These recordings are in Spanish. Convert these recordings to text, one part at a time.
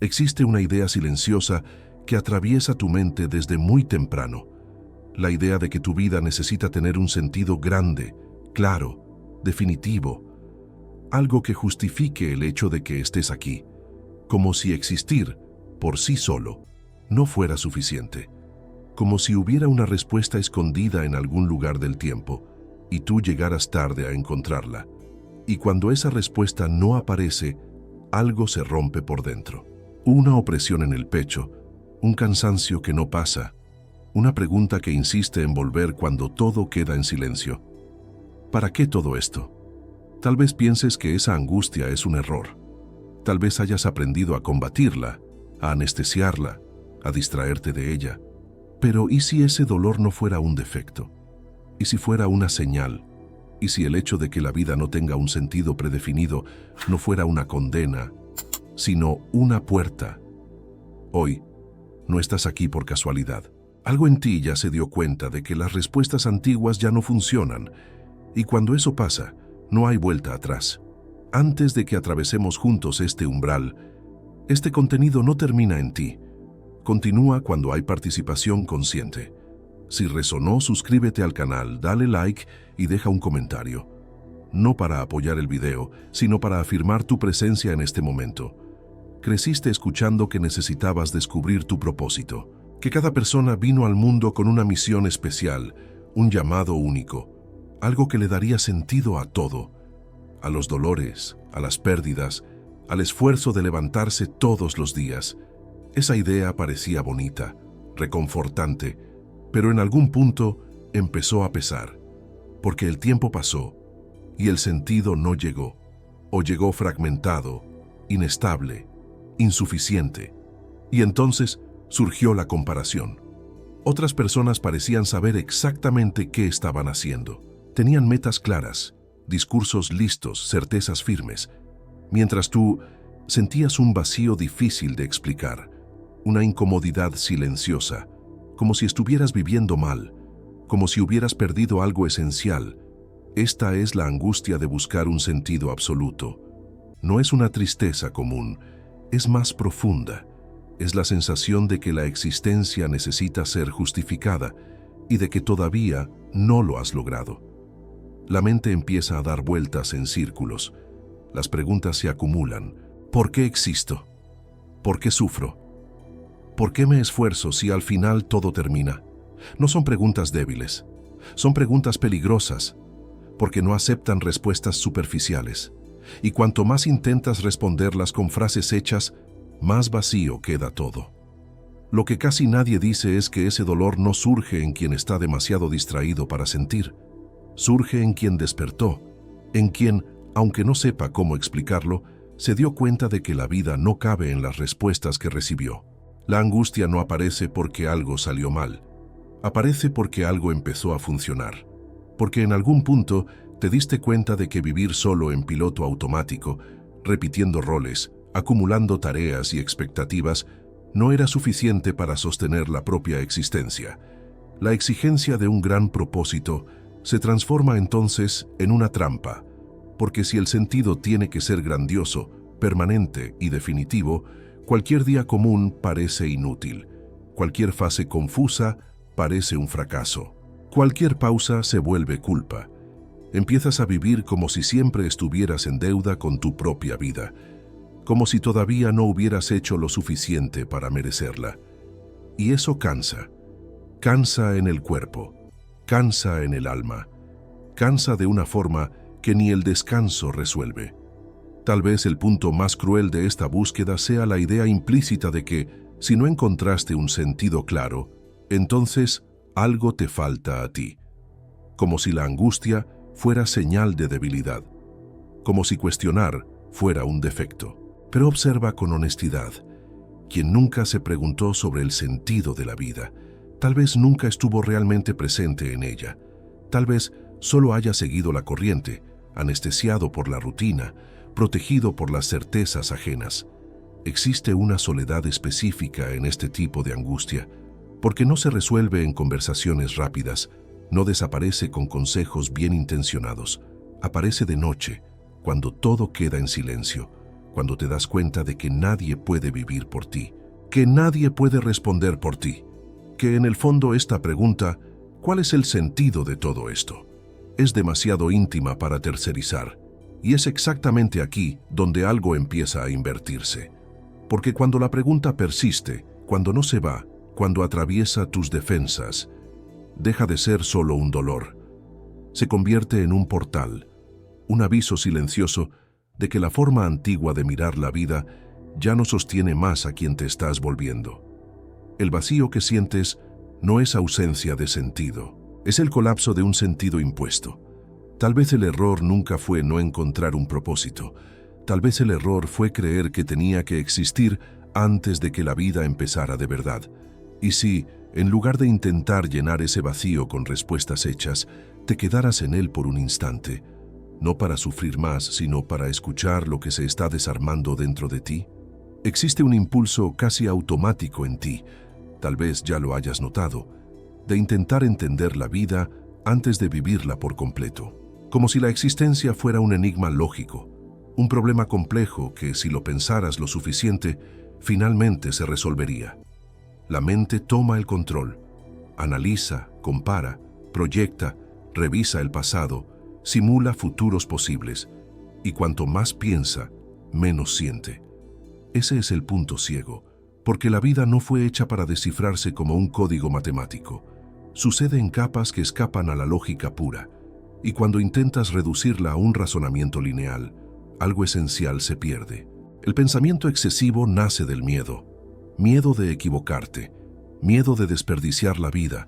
Existe una idea silenciosa que atraviesa tu mente desde muy temprano. La idea de que tu vida necesita tener un sentido grande, claro, definitivo. Algo que justifique el hecho de que estés aquí. Como si existir, por sí solo, no fuera suficiente. Como si hubiera una respuesta escondida en algún lugar del tiempo y tú llegaras tarde a encontrarla. Y cuando esa respuesta no aparece, algo se rompe por dentro. Una opresión en el pecho, un cansancio que no pasa, una pregunta que insiste en volver cuando todo queda en silencio. ¿Para qué todo esto? Tal vez pienses que esa angustia es un error. Tal vez hayas aprendido a combatirla, a anestesiarla, a distraerte de ella. Pero ¿y si ese dolor no fuera un defecto? ¿Y si fuera una señal? ¿Y si el hecho de que la vida no tenga un sentido predefinido no fuera una condena, sino una puerta? Hoy, no estás aquí por casualidad. Algo en ti ya se dio cuenta de que las respuestas antiguas ya no funcionan, y cuando eso pasa, no hay vuelta atrás. Antes de que atravesemos juntos este umbral, este contenido no termina en ti. Continúa cuando hay participación consciente. Si resonó, suscríbete al canal, dale like y deja un comentario. No para apoyar el video, sino para afirmar tu presencia en este momento. Creciste escuchando que necesitabas descubrir tu propósito, que cada persona vino al mundo con una misión especial, un llamado único, algo que le daría sentido a todo, a los dolores, a las pérdidas, al esfuerzo de levantarse todos los días. Esa idea parecía bonita, reconfortante, pero en algún punto empezó a pesar, porque el tiempo pasó y el sentido no llegó, o llegó fragmentado, inestable, insuficiente. Y entonces surgió la comparación. Otras personas parecían saber exactamente qué estaban haciendo. Tenían metas claras, discursos listos, certezas firmes, mientras tú sentías un vacío difícil de explicar, una incomodidad silenciosa, como si estuvieras viviendo mal, como si hubieras perdido algo esencial. Esta es la angustia de buscar un sentido absoluto. No es una tristeza común, es más profunda. Es la sensación de que la existencia necesita ser justificada y de que todavía no lo has logrado. La mente empieza a dar vueltas en círculos. Las preguntas se acumulan. ¿Por qué existo? ¿Por qué sufro? ¿Por qué me esfuerzo si al final todo termina? No son preguntas débiles, son preguntas peligrosas, porque no aceptan respuestas superficiales. Y cuanto más intentas responderlas con frases hechas, más vacío queda todo. Lo que casi nadie dice es que ese dolor no surge en quien está demasiado distraído para sentir. Surge en quien despertó, en quien, aunque no sepa cómo explicarlo, se dio cuenta de que la vida no cabe en las respuestas que recibió. La angustia no aparece porque algo salió mal. Aparece porque algo empezó a funcionar. Porque en algún punto te diste cuenta de que vivir solo en piloto automático, repitiendo roles, acumulando tareas y expectativas, no era suficiente para sostener la propia existencia. La exigencia de un gran propósito se transforma entonces en una trampa, porque si el sentido tiene que ser grandioso, permanente y definitivo, cualquier día común parece inútil, cualquier fase confusa parece un fracaso, cualquier pausa se vuelve culpa. Empiezas a vivir como si siempre estuvieras en deuda con tu propia vida, como si todavía no hubieras hecho lo suficiente para merecerla. Y eso cansa. Cansa en el cuerpo, cansa en el alma, cansa de una forma que ni el descanso resuelve. Tal vez el punto más cruel de esta búsqueda sea la idea implícita de que, si no encontraste un sentido claro, entonces algo te falta a ti. Como si la angustia fuera señal de debilidad, como si cuestionar fuera un defecto. Pero observa con honestidad. Quien nunca se preguntó sobre el sentido de la vida, tal vez nunca estuvo realmente presente en ella. Tal vez solo haya seguido la corriente, anestesiado por la rutina, protegido por las certezas ajenas. Existe una soledad específica en este tipo de angustia, porque no se resuelve en conversaciones rápidas, no desaparece con consejos bien intencionados, aparece de noche, cuando todo queda en silencio, cuando te das cuenta de que nadie puede vivir por ti, que nadie puede responder por ti, que en el fondo esta pregunta, ¿cuál es el sentido de todo esto?, es demasiado íntima para tercerizar. Y es exactamente aquí donde algo empieza a invertirse. Porque cuando la pregunta persiste, cuando no se va, cuando atraviesa tus defensas, deja de ser solo un dolor. Se convierte en un portal, un aviso silencioso de que la forma antigua de mirar la vida ya no sostiene más a quien te estás volviendo. El vacío que sientes no es ausencia de sentido, es el colapso de un sentido impuesto. Tal vez el error nunca fue no encontrar un propósito. Tal vez el error fue creer que tenía que existir antes de que la vida empezara de verdad. Y si, en lugar de intentar llenar ese vacío con respuestas hechas, te quedaras en él por un instante, no para sufrir más, sino para escuchar lo que se está desarmando dentro de ti. Existe un impulso casi automático en ti, tal vez ya lo hayas notado, de intentar entender la vida antes de vivirla por completo. Como si la existencia fuera un enigma lógico, un problema complejo que, si lo pensaras lo suficiente, finalmente se resolvería. La mente toma el control, analiza, compara, proyecta, revisa el pasado, simula futuros posibles, y cuanto más piensa, menos siente. Ese es el punto ciego, porque la vida no fue hecha para descifrarse como un código matemático. Sucede en capas que escapan a la lógica pura, y cuando intentas reducirla a un razonamiento lineal, algo esencial se pierde. El pensamiento excesivo nace del miedo. Miedo de equivocarte, miedo de desperdiciar la vida,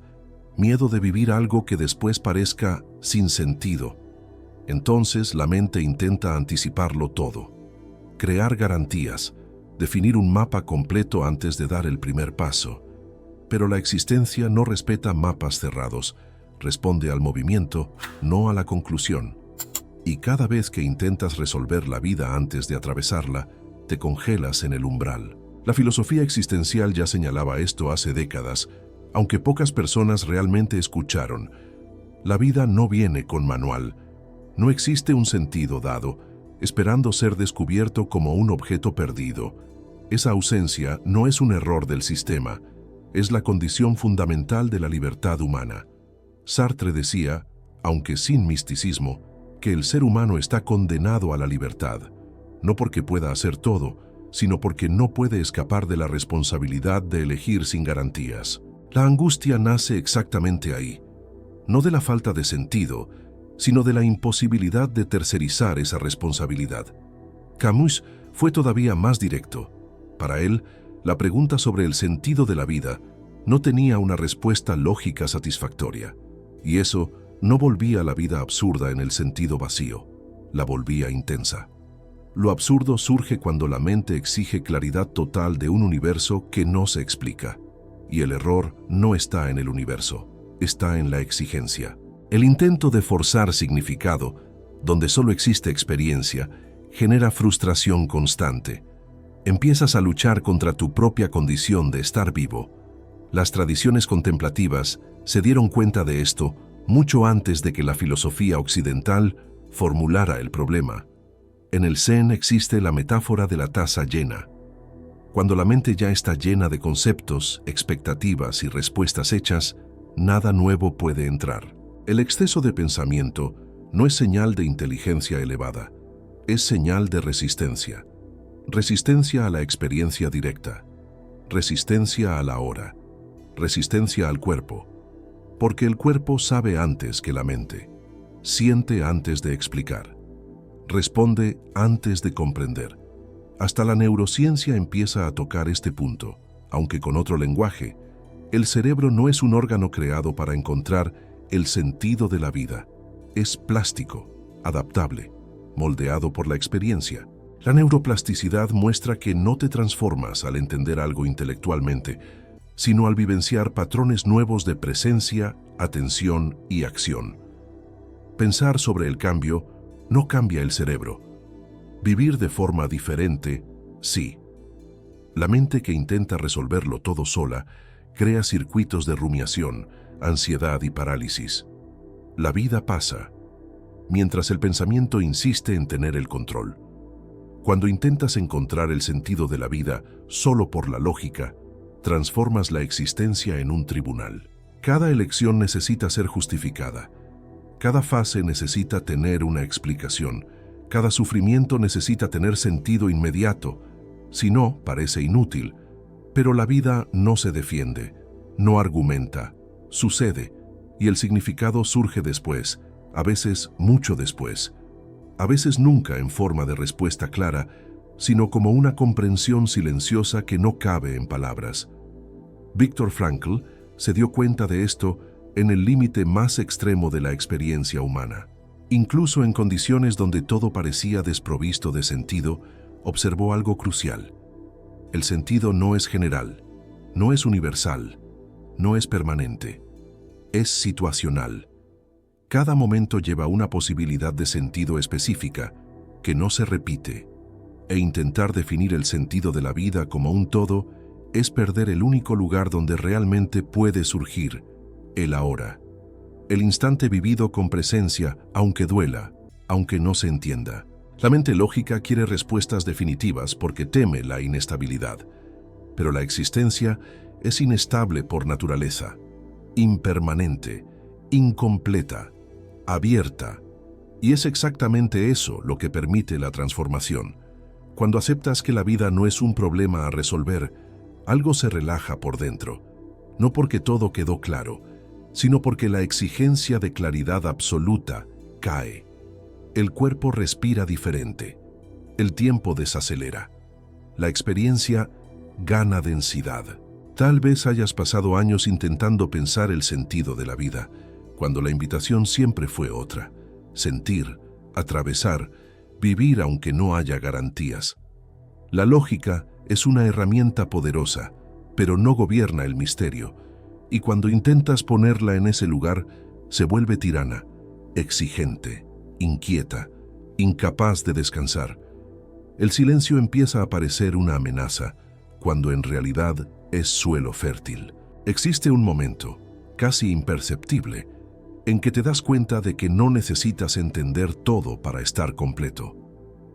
miedo de vivir algo que después parezca sin sentido. Entonces la mente intenta anticiparlo todo, crear garantías, definir un mapa completo antes de dar el primer paso. Pero la existencia no respeta mapas cerrados, responde al movimiento, no a la conclusión. Y cada vez que intentas resolver la vida antes de atravesarla, te congelas en el umbral. La filosofía existencial ya señalaba esto hace décadas, aunque pocas personas realmente escucharon. La vida no viene con manual. No existe un sentido dado, esperando ser descubierto como un objeto perdido. Esa ausencia no es un error del sistema, es la condición fundamental de la libertad humana. Sartre decía, aunque sin misticismo, que el ser humano está condenado a la libertad, no porque pueda hacer todo, sino porque no puede escapar de la responsabilidad de elegir sin garantías. La angustia nace exactamente ahí, no de la falta de sentido, sino de la imposibilidad de tercerizar esa responsabilidad. Camus fue todavía más directo. Para él, la pregunta sobre el sentido de la vida no tenía una respuesta lógica satisfactoria, y eso no volvía la vida absurda en el sentido vacío, la volvía intensa. Lo absurdo surge cuando la mente exige claridad total de un universo que no se explica, y el error no está en el universo, está en la exigencia. El intento de forzar significado, donde solo existe experiencia, genera frustración constante. Empiezas a luchar contra tu propia condición de estar vivo. Las tradiciones contemplativas se dieron cuenta de esto mucho antes de que la filosofía occidental formulara el problema. En el Zen existe la metáfora de la taza llena. Cuando la mente ya está llena de conceptos, expectativas y respuestas hechas, nada nuevo puede entrar. El exceso de pensamiento no es señal de inteligencia elevada, es señal de resistencia. Resistencia a la experiencia directa, resistencia a la hora, resistencia al cuerpo, porque el cuerpo sabe antes que la mente, siente antes de explicar, responde antes de comprender. Hasta la neurociencia empieza a tocar este punto, aunque con otro lenguaje. El cerebro no es un órgano creado para encontrar el sentido de la vida. Es plástico, adaptable, moldeado por la experiencia. La neuroplasticidad muestra que no te transformas al entender algo intelectualmente, sino al vivenciar patrones nuevos de presencia, atención y acción. Pensar sobre el cambio no cambia el cerebro. Vivir de forma diferente, sí. La mente que intenta resolverlo todo sola crea circuitos de rumiación, ansiedad y parálisis. La vida pasa, mientras el pensamiento insiste en tener el control. Cuando intentas encontrar el sentido de la vida solo por la lógica, transformas la existencia en un tribunal. Cada elección necesita ser justificada. Cada fase necesita tener una explicación. Cada sufrimiento necesita tener sentido inmediato. Si no, parece inútil. Pero la vida no se defiende, no argumenta, sucede, y el significado surge después, a veces mucho después. A veces nunca en forma de respuesta clara, sino como una comprensión silenciosa que no cabe en palabras. Viktor Frankl se dio cuenta de esto en el límite más extremo de la experiencia humana. Incluso en condiciones donde todo parecía desprovisto de sentido, observó algo crucial. El sentido no es general, no es universal, no es permanente, es situacional. Cada momento lleva una posibilidad de sentido específica que no se repite, e intentar definir el sentido de la vida como un todo es perder el único lugar donde realmente puede surgir, el ahora. El instante vivido con presencia, aunque duela, aunque no se entienda. La mente lógica quiere respuestas definitivas porque teme la inestabilidad, pero la existencia es inestable por naturaleza, impermanente, incompleta, abierta, y es exactamente eso lo que permite la transformación. Cuando aceptas que la vida no es un problema a resolver, algo se relaja por dentro, no porque todo quedó claro, sino porque la exigencia de claridad absoluta cae. El cuerpo respira diferente, el tiempo desacelera, la experiencia gana densidad. Tal vez hayas pasado años intentando pensar el sentido de la vida, cuando la invitación siempre fue otra: sentir, atravesar, vivir aunque no haya garantías. La lógica es una herramienta poderosa, pero no gobierna el misterio, y cuando intentas ponerla en ese lugar, se vuelve tirana, exigente, inquieta, incapaz de descansar. El silencio empieza a parecer una amenaza, cuando en realidad es suelo fértil. Existe un momento, casi imperceptible, en que te das cuenta de que no necesitas entender todo para estar completo,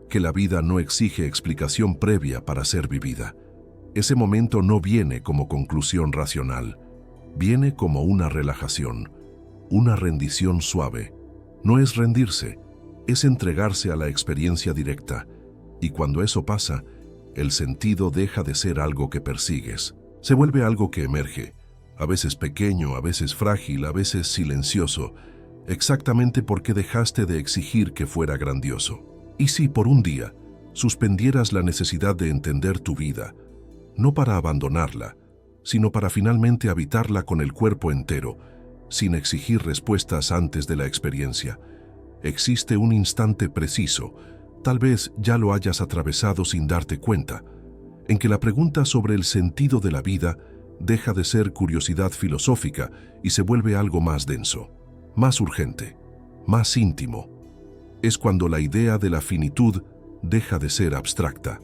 que la vida no exige explicación previa para ser vivida. Ese momento no viene como conclusión racional, viene como una relajación, una rendición suave. No es rendirse, es entregarse a la experiencia directa, y cuando eso pasa, el sentido deja de ser algo que persigues, se vuelve algo que emerge, a veces pequeño, a veces frágil, a veces silencioso, exactamente porque dejaste de exigir que fuera grandioso. Y si por un día suspendieras la necesidad de entender tu vida, no para abandonarla, sino para finalmente habitarla con el cuerpo entero, sin exigir respuestas antes de la experiencia, existe un instante preciso, tal vez ya lo hayas atravesado sin darte cuenta, en que la pregunta sobre el sentido de la vida deja de ser curiosidad filosófica y se vuelve algo más denso, más urgente, más íntimo. Es cuando la idea de la finitud deja de ser abstracta.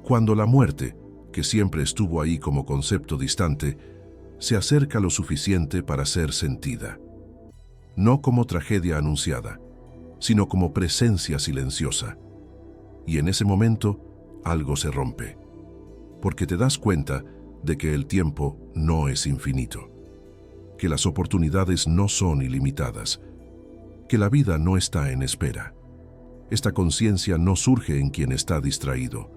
Cuando la muerte, que siempre estuvo ahí como concepto distante, se acerca lo suficiente para ser sentida. No como tragedia anunciada, sino como presencia silenciosa. Y en ese momento, algo se rompe, porque te das cuenta de que el tiempo no es infinito, que las oportunidades no son ilimitadas, que la vida no está en espera. Esta conciencia no surge en quien está distraído,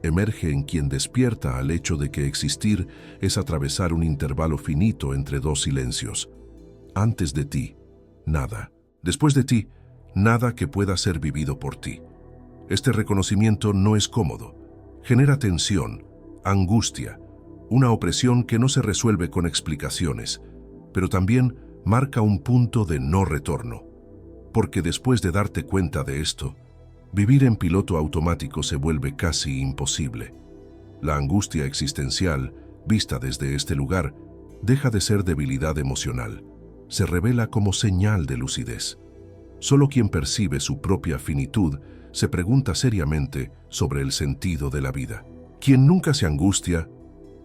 emerge en quien despierta al hecho de que existir es atravesar un intervalo finito entre dos silencios. Antes de ti, nada. Después de ti, nada que pueda ser vivido por ti. Este reconocimiento no es cómodo. Genera tensión, angustia, una opresión que no se resuelve con explicaciones, pero también marca un punto de no retorno. Porque después de darte cuenta de esto, vivir en piloto automático se vuelve casi imposible. La angustia existencial, vista desde este lugar, deja de ser debilidad emocional. Se revela como señal de lucidez. Solo quien percibe su propia finitud se pregunta seriamente sobre el sentido de la vida. Quien nunca se angustia,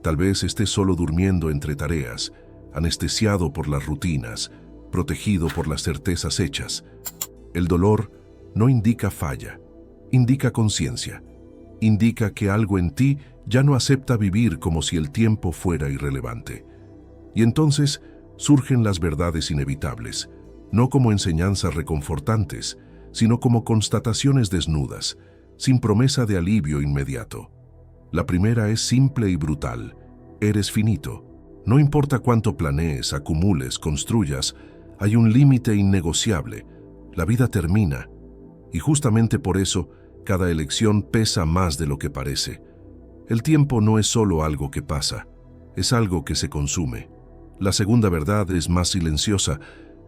tal vez esté solo durmiendo entre tareas, anestesiado por las rutinas, protegido por las certezas hechas. El dolor no indica falla, indica conciencia. indica que algo en ti ya no acepta vivir como si el tiempo fuera irrelevante. Y entonces surgen las verdades inevitables, no como enseñanzas reconfortantes, sino como constataciones desnudas, sin promesa de alivio inmediato. La primera es simple y brutal: eres finito. No importa cuánto planees, acumules, construyas, hay un límite innegociable. La vida termina. Y justamente por eso, cada elección pesa más de lo que parece. El tiempo no es solo algo que pasa, es algo que se consume. La segunda verdad es más silenciosa,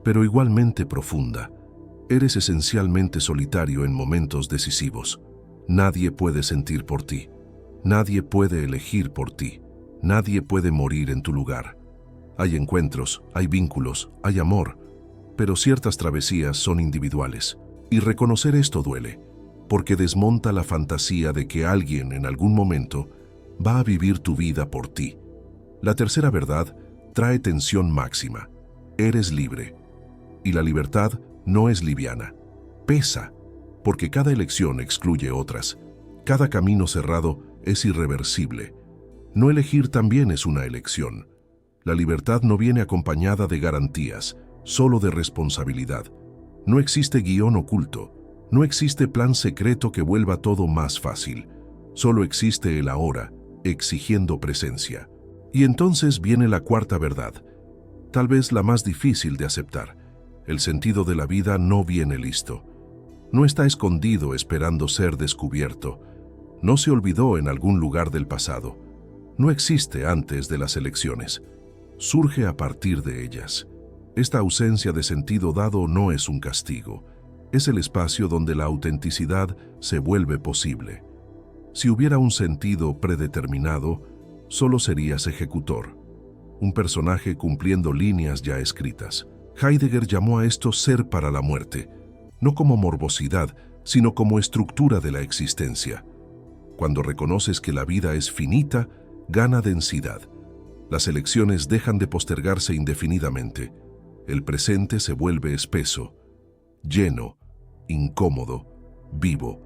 pero igualmente profunda. Eres esencialmente solitario en momentos decisivos. Nadie puede sentir por ti. Nadie puede elegir por ti. Nadie puede morir en tu lugar. Hay encuentros, hay vínculos, hay amor, pero ciertas travesías son individuales. Y reconocer esto duele, porque desmonta la fantasía de que alguien en algún momento va a vivir tu vida por ti. La tercera verdad trae tensión máxima. Eres libre. Y la libertad no es liviana. Pesa, porque cada elección excluye otras. Cada camino cerrado es irreversible. No elegir también es una elección. La libertad no viene acompañada de garantías, solo de responsabilidad. No existe guión oculto, no existe plan secreto que vuelva todo más fácil. Solo existe el ahora, exigiendo presencia. Y entonces viene la cuarta verdad, tal vez la más difícil de aceptar. El sentido de la vida no viene listo. No está escondido esperando ser descubierto. No se olvidó en algún lugar del pasado. No existe antes de las elecciones. Surge a partir de ellas. Esta ausencia de sentido dado no es un castigo. Es el espacio donde la autenticidad se vuelve posible. Si hubiera un sentido predeterminado, solo serías ejecutor, un personaje cumpliendo líneas ya escritas. Heidegger llamó a esto ser para la muerte, no como morbosidad, sino como estructura de la existencia. Cuando reconoces que la vida es finita, gana densidad. Las elecciones dejan de postergarse indefinidamente. El presente se vuelve espeso, lleno, incómodo, vivo.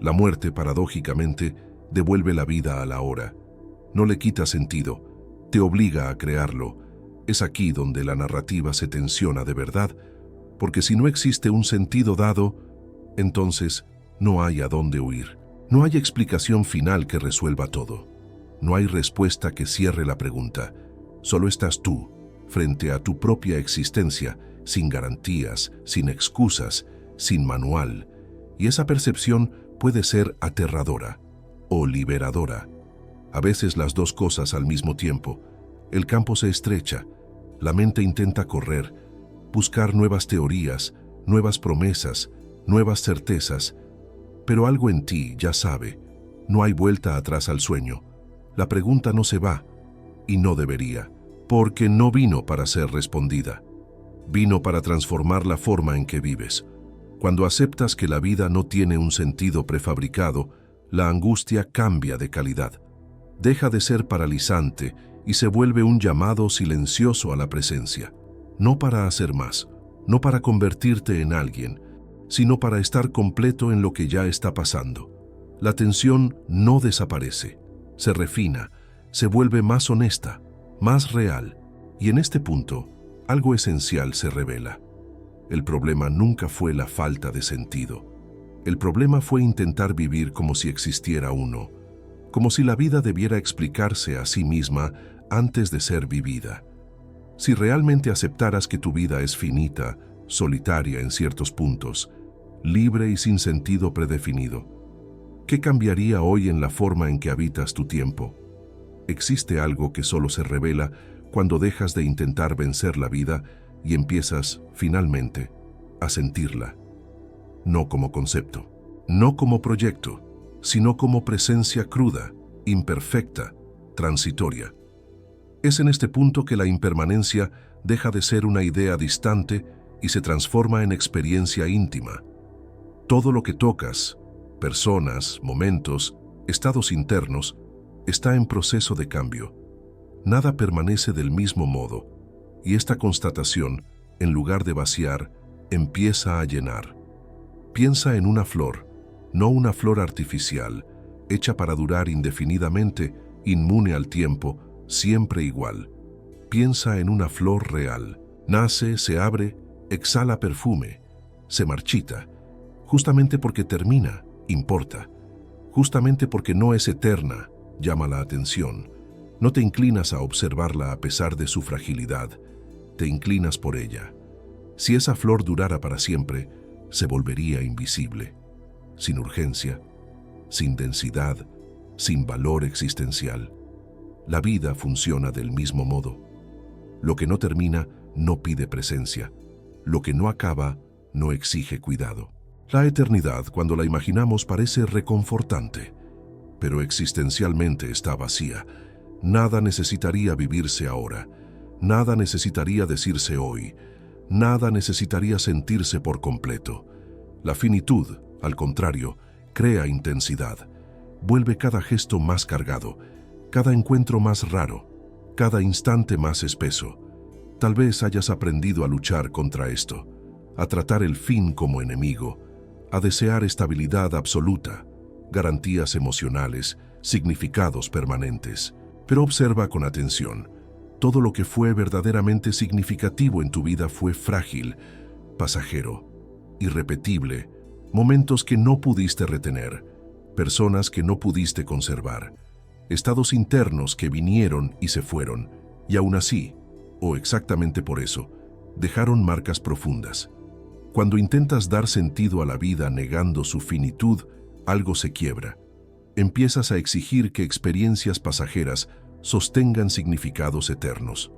La muerte, paradójicamente, devuelve la vida a la hora. No le quita sentido, te obliga a crearlo. Es aquí donde la narrativa se tensiona de verdad, porque si no existe un sentido dado, entonces no hay a dónde huir. No hay explicación final que resuelva todo. No hay respuesta que cierre la pregunta. Solo estás tú, frente a tu propia existencia, sin garantías, sin excusas, sin manual. Y esa percepción puede ser aterradora o liberadora. A veces las dos cosas al mismo tiempo. El campo se estrecha, la mente intenta correr, buscar nuevas teorías, nuevas promesas, nuevas certezas, pero algo en ti ya sabe, no hay vuelta atrás al sueño. La pregunta no se va, y no debería, porque no vino para ser respondida. Vino para transformar la forma en que vives. Cuando aceptas que la vida no tiene un sentido prefabricado, la angustia cambia de calidad. Deja de ser paralizante y se vuelve un llamado silencioso a la presencia. No para hacer más, no para convertirte en alguien, sino para estar completo en lo que ya está pasando. La tensión no desaparece, se refina, se vuelve más honesta, más real, y en este punto, algo esencial se revela. El problema nunca fue la falta de sentido. El problema fue intentar vivir como si existiera uno, como si la vida debiera explicarse a sí misma antes de ser vivida. Si realmente aceptaras que tu vida es finita, solitaria en ciertos puntos, libre y sin sentido predefinido, ¿qué cambiaría hoy en la forma en que habitas tu tiempo? Existe algo que solo se revela cuando dejas de intentar vencer la vida y empiezas, finalmente, a sentirla. No como concepto, no como proyecto, sino como presencia cruda, imperfecta, transitoria. Es en este punto que la impermanencia deja de ser una idea distante y se transforma en experiencia íntima. Todo lo que tocas, personas, momentos, estados internos, está en proceso de cambio. Nada permanece del mismo modo, y esta constatación, en lugar de vaciar, empieza a llenar. Piensa en una flor, no una flor artificial, hecha para durar indefinidamente, inmune al tiempo, siempre igual. Piensa en una flor real. Nace, se abre, exhala perfume, se marchita, justamente porque termina, importa. Justamente porque no es eterna, llama la atención. No te inclinas a observarla a pesar de su fragilidad, te inclinas por ella. Si esa flor durara para siempre, se volvería invisible, sin urgencia, sin densidad, sin valor existencial. La vida funciona del mismo modo. Lo que no termina no pide presencia. Lo que no acaba no exige cuidado. La eternidad, cuando la imaginamos, parece reconfortante, pero existencialmente está vacía. Nada necesitaría vivirse ahora, nada necesitaría decirse hoy, nada necesitaría sentirse por completo. La finitud, al contrario, crea intensidad, vuelve cada gesto más cargado, cada encuentro más raro, cada instante más espeso. Tal vez hayas aprendido a luchar contra esto, a tratar el fin como enemigo, a desear estabilidad absoluta, garantías emocionales, significados permanentes. Pero observa con atención. Todo lo que fue verdaderamente significativo en tu vida fue frágil, pasajero, irrepetible, momentos que no pudiste retener, personas que no pudiste conservar, estados internos que vinieron y se fueron, y aún así, o exactamente por eso, dejaron marcas profundas. Cuando intentas dar sentido a la vida negando su finitud, algo se quiebra. Empiezas a exigir que experiencias pasajeras sostengan significados eternos,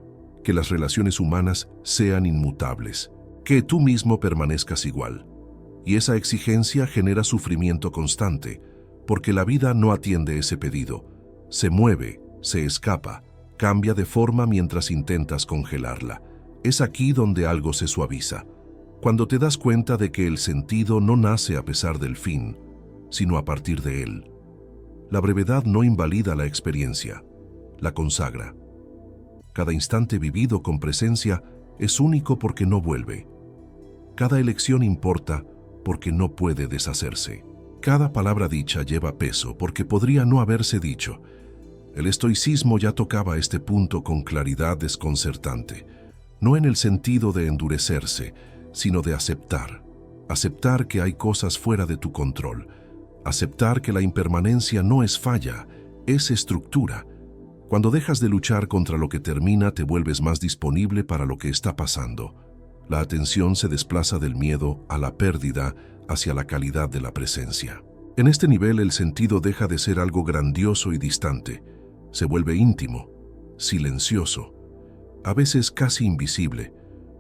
que las relaciones humanas sean inmutables, que tú mismo permanezcas igual. Y esa exigencia genera sufrimiento constante, porque la vida no atiende ese pedido. Se mueve, se escapa, cambia de forma mientras intentas congelarla. Es aquí donde algo se suaviza. Cuando te das cuenta de que el sentido no nace a pesar del fin, sino a partir de él. La brevedad no invalida la experiencia, la consagra. Cada instante vivido con presencia es único porque no vuelve. Cada elección importa porque no puede deshacerse. Cada palabra dicha lleva peso porque podría no haberse dicho. El estoicismo ya tocaba este punto con claridad desconcertante, no en el sentido de endurecerse, sino de aceptar. Aceptar que hay cosas fuera de tu control. Aceptar que la impermanencia no es falla, es estructura. Cuando dejas de luchar contra lo que termina, te vuelves más disponible para lo que está pasando. La atención se desplaza del miedo a la pérdida hacia la calidad de la presencia. En este nivel, el sentido deja de ser algo grandioso y distante. Se vuelve íntimo, silencioso, a veces casi invisible.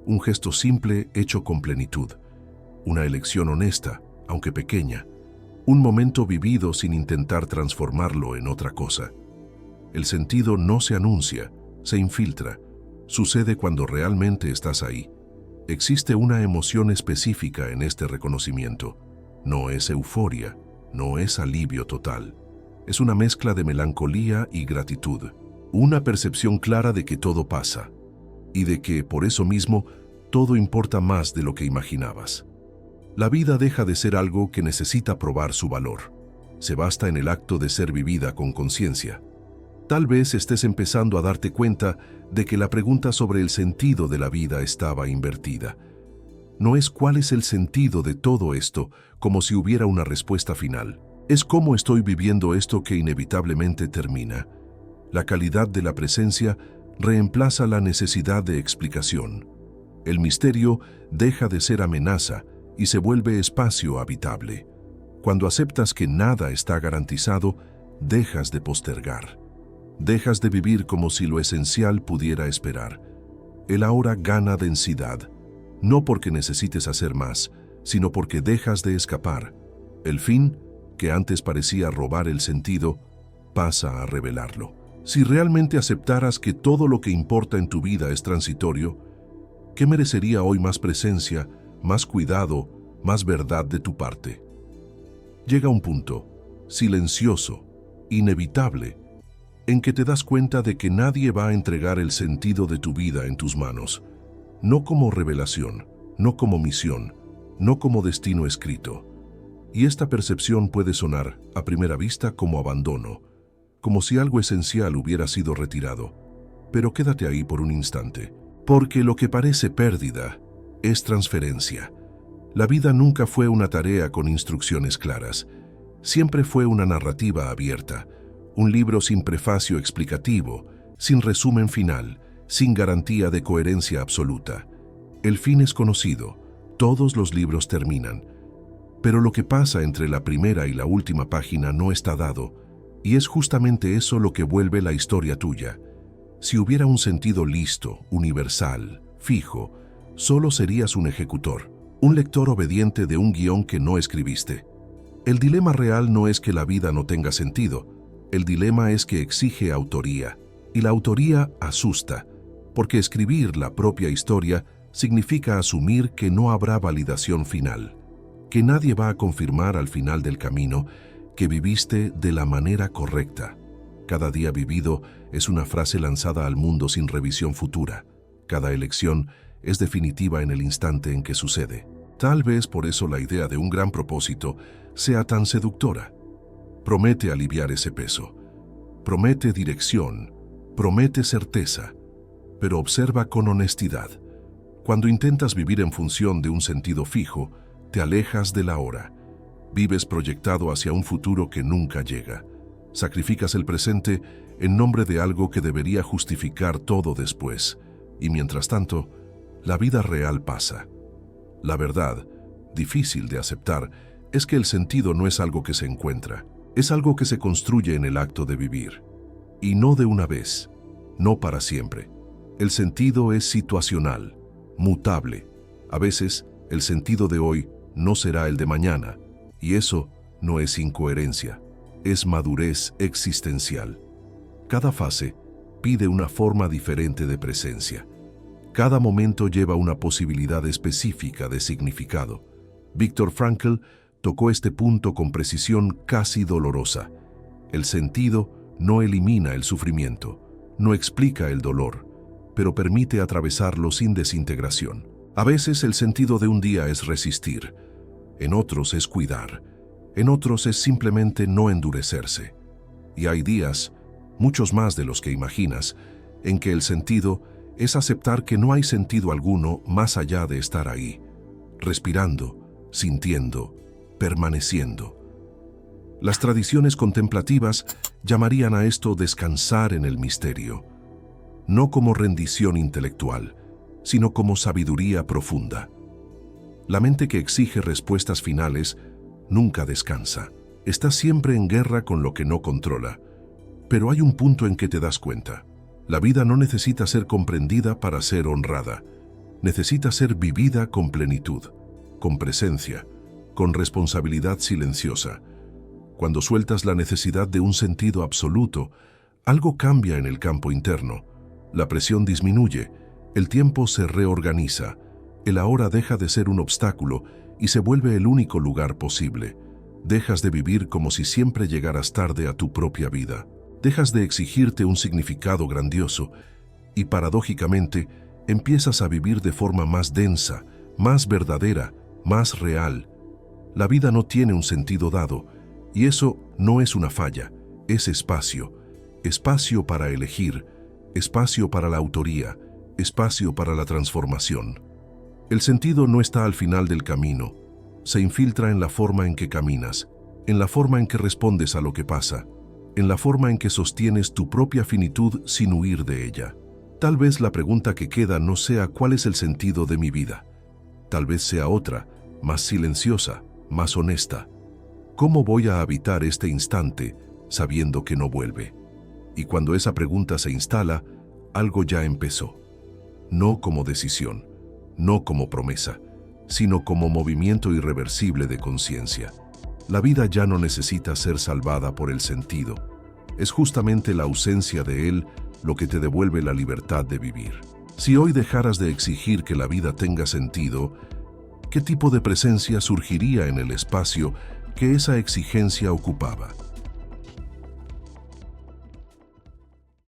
Un gesto simple hecho con plenitud, una elección honesta, aunque pequeña, un momento vivido sin intentar transformarlo en otra cosa. El sentido no se anuncia, se infiltra, sucede cuando realmente estás ahí. Existe una emoción específica en este reconocimiento. No es euforia, no es alivio total. Es una mezcla de melancolía y gratitud, una percepción clara de que todo pasa, y de que, por eso mismo, todo importa más de lo que imaginabas. La vida deja de ser algo que necesita probar su valor. Se basta en el acto de ser vivida con conciencia. Tal vez estés empezando a darte cuenta de que la pregunta sobre el sentido de la vida estaba invertida. No es cuál es el sentido de todo esto, como si hubiera una respuesta final. Es cómo estoy viviendo esto que inevitablemente termina. La calidad de la presencia reemplaza la necesidad de explicación. El misterio deja de ser amenaza y se vuelve espacio habitable. Cuando aceptas que nada está garantizado, dejas de postergar. Dejas de vivir como si lo esencial pudiera esperar. El ahora gana densidad, no porque necesites hacer más, sino porque dejas de escapar. El fin, que antes parecía robar el sentido, pasa a revelarlo. Si realmente aceptaras que todo lo que importa en tu vida es transitorio, ¿qué merecería hoy más presencia, más cuidado, más verdad de tu parte? Llega un punto, silencioso, inevitable, en que te das cuenta de que nadie va a entregar el sentido de tu vida en tus manos, no como revelación, no como misión, no como destino escrito. Y esta percepción puede sonar, a primera vista, como abandono, como si algo esencial hubiera sido retirado. Pero quédate ahí por un instante, porque lo que parece pérdida es transferencia. La vida nunca fue una tarea con instrucciones claras. Siempre fue una narrativa abierta, un libro sin prefacio explicativo, sin resumen final, sin garantía de coherencia absoluta. El fin es conocido, todos los libros terminan, pero lo que pasa entre la primera y la última página no está dado, y es justamente eso lo que vuelve la historia tuya. Si hubiera un sentido listo, universal, fijo, solo serías un ejecutor, un lector obediente de un guión que no escribiste. El dilema real no es que la vida no tenga sentido, el dilema es que exige autoría, y la autoría asusta, porque escribir la propia historia significa asumir que no habrá validación final, que nadie va a confirmar al final del camino que viviste de la manera correcta. Cada día vivido es una frase lanzada al mundo sin revisión futura. Cada elección es definitiva en el instante en que sucede. Tal vez por eso la idea de un gran propósito sea tan seductora. Promete aliviar ese peso, promete dirección, promete certeza, pero observa con honestidad. Cuando intentas vivir en función de un sentido fijo, te alejas de la hora. Vives proyectado hacia un futuro que nunca llega. Sacrificas el presente en nombre de algo que debería justificar todo después. Y mientras tanto, la vida real pasa. La verdad, difícil de aceptar, es que el sentido no es algo que se encuentra. Es algo que se construye en el acto de vivir. Y no de una vez, no para siempre. El sentido es situacional, mutable. A veces, el sentido de hoy no será el de mañana, y eso no es incoherencia, es madurez existencial. Cada fase pide una forma diferente de presencia. Cada momento lleva una posibilidad específica de significado. Viktor Frankl tocó este punto con precisión casi dolorosa. El sentido no elimina el sufrimiento, no explica el dolor, pero permite atravesarlo sin desintegración. A veces el sentido de un día es resistir, en otros es cuidar, en otros es simplemente no endurecerse. Y hay días, muchos más de los que imaginas, en que el sentido es aceptar que no hay sentido alguno más allá de estar ahí, respirando, sintiendo, permaneciendo. Las tradiciones contemplativas llamarían a esto descansar en el misterio, no como rendición intelectual, sino como sabiduría profunda. La mente que exige respuestas finales nunca descansa. Está siempre en guerra con lo que no controla. Pero hay un punto en que te das cuenta. La vida no necesita ser comprendida para ser honrada. Necesita ser vivida con plenitud, con presencia, con responsabilidad silenciosa. Cuando sueltas la necesidad de un sentido absoluto, algo cambia en el campo interno. La presión disminuye, el tiempo se reorganiza, el ahora deja de ser un obstáculo y se vuelve el único lugar posible. Dejas de vivir como si siempre llegaras tarde a tu propia vida. Dejas de exigirte un significado grandioso y, paradójicamente, empiezas a vivir de forma más densa, más verdadera, más real. La vida no tiene un sentido dado, y eso no es una falla, es espacio. Espacio para elegir, espacio para la autoría, espacio para la transformación. El sentido no está al final del camino, se infiltra en la forma en que caminas, en la forma en que respondes a lo que pasa, en la forma en que sostienes tu propia finitud sin huir de ella. Tal vez la pregunta que queda no sea ¿cuál es el sentido de mi vida? Tal vez sea otra, más silenciosa, más honesta. ¿Cómo voy a habitar este instante sabiendo que no vuelve? Y cuando esa pregunta se instala, algo ya empezó. No como decisión, no como promesa, sino como movimiento irreversible de conciencia. La vida ya no necesita ser salvada por el sentido. Es justamente la ausencia de él lo que te devuelve la libertad de vivir. Si hoy dejaras de exigir que la vida tenga sentido, ¿qué tipo de presencia surgiría en el espacio que esa exigencia ocupaba?